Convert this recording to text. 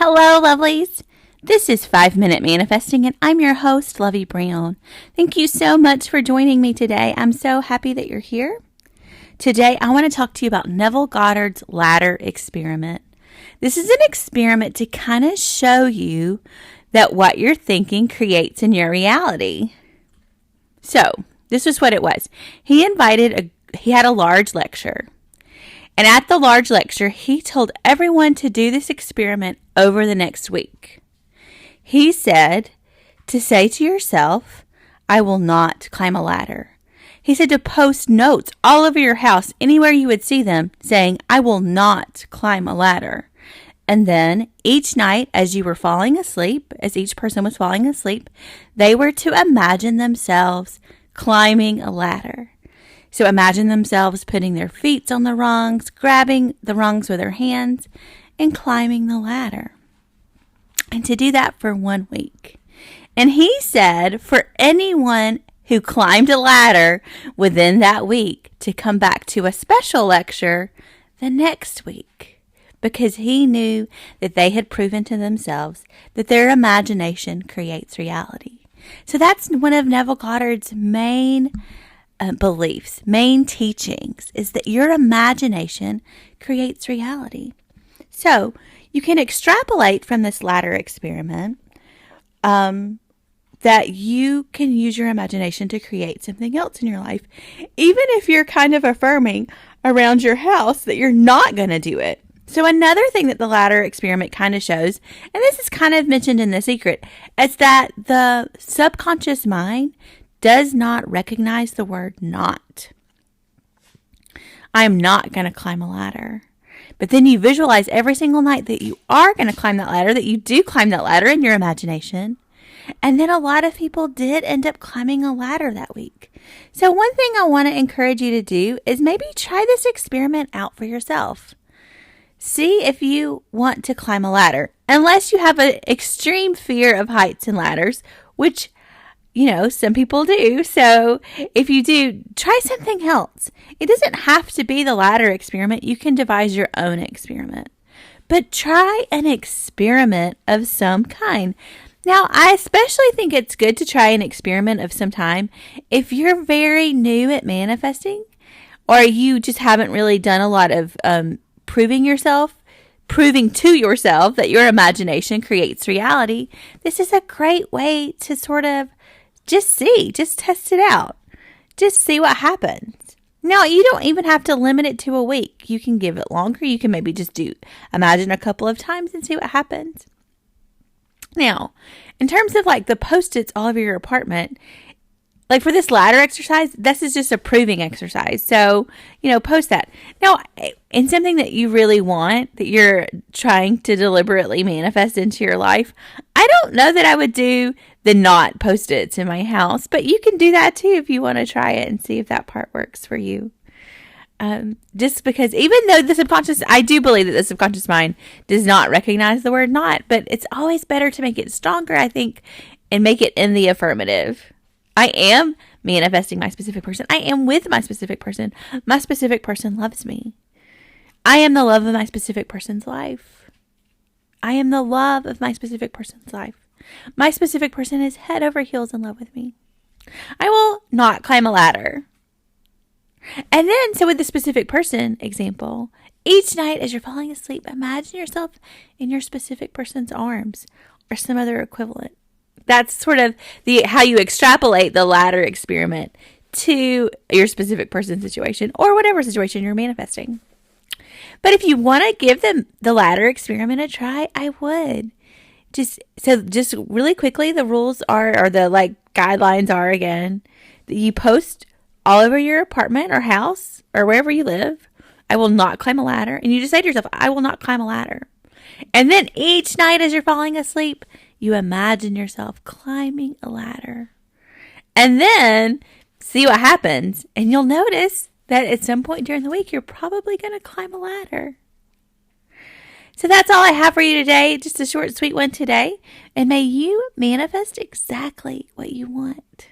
Hello, lovelies. This is 5 Minute Manifesting, and I'm your host, Lovey Brown. Thank you so much for joining me today. I'm so happy that you're here. Today, I want to talk to you about Neville Goddard's ladder experiment. This is an experiment to kind of show you that what you're thinking creates in your reality. So, this is what it was. He had a large lecture. And at the large lecture, he told everyone to do this experiment over the next week. He said to say to yourself, I will not climb a ladder. He said to post notes all over your house, anywhere you would see them, saying, I will not climb a ladder. And then each night as you were falling asleep, as each person was falling asleep, they were to imagine themselves climbing a ladder. So imagine themselves putting their feet on the rungs, grabbing the rungs with their hands, and climbing the ladder. And to do that for 1 week. And he said for anyone who climbed a ladder within that week to come back to a special lecture the next week. Because he knew that they had proven to themselves that their imagination creates reality. So that's one of Neville Goddard's main beliefs, main teachings, is that your imagination creates reality. So you can extrapolate from this ladder experiment that you can use your imagination to create something else in your life, even if you're kind of affirming around your house that you're not going to do it. So another thing that the ladder experiment kind of shows, and this is kind of mentioned in The Secret, is that the subconscious mind does not recognize the word not. I'm not going to climb a ladder. But then you visualize every single night that you are going to climb that ladder, that you do climb that ladder in your imagination. And then a lot of people did end up climbing a ladder that week. So one thing I want to encourage you to do is maybe try this experiment out for yourself. See if you want to climb a ladder, unless you have an extreme fear of heights and ladders, which some people do. So if you do, try something else. It doesn't have to be the ladder experiment. You can devise your own experiment. But try an experiment of some kind. Now, I especially think it's good to try an experiment of some time if you're very new at manifesting, or you just haven't really done a lot of proving to yourself that your imagination creates reality. This is a great way to sort of just test it out. Just see what happens. Now, you don't even have to limit it to a week. You can give it longer. You can maybe just imagine a couple of times and see what happens. Now, in terms of like the Post-its all over your apartment, like for this ladder exercise, this is just a proving exercise. So, post that. Now, in something that you really want, that you're trying to deliberately manifest into your life, I don't know that I would do the not Post-its in my house, but you can do that too if you want to try it and see if that part works for you. Just because even though I do believe that the subconscious mind does not recognize the word not, but it's always better to make it stronger, I think, and make it in the affirmative. I am manifesting my specific person. I am with my specific person. My specific person loves me. I am the love of my specific person's life. I am the love of my specific person's life. My specific person is head over heels in love with me. I will not climb a ladder. And then, so with the specific person example, each night as you're falling asleep, imagine yourself in your specific person's arms or some other equivalent. That's sort of how you extrapolate the ladder experiment to your specific person situation or whatever situation you're manifesting. But if you want to give the ladder experiment a try, I would. Just really quickly, the rules are, or the guidelines are again, that you post all over your apartment or house or wherever you live, I will not climb a ladder. And you just say to yourself, I will not climb a ladder. And then each night as you're falling asleep, you imagine yourself climbing a ladder. And then see what happens. And you'll notice that at some point during the week, you're probably going to climb a ladder. So that's all I have for you today. Just a short, sweet one today. And may you manifest exactly what you want.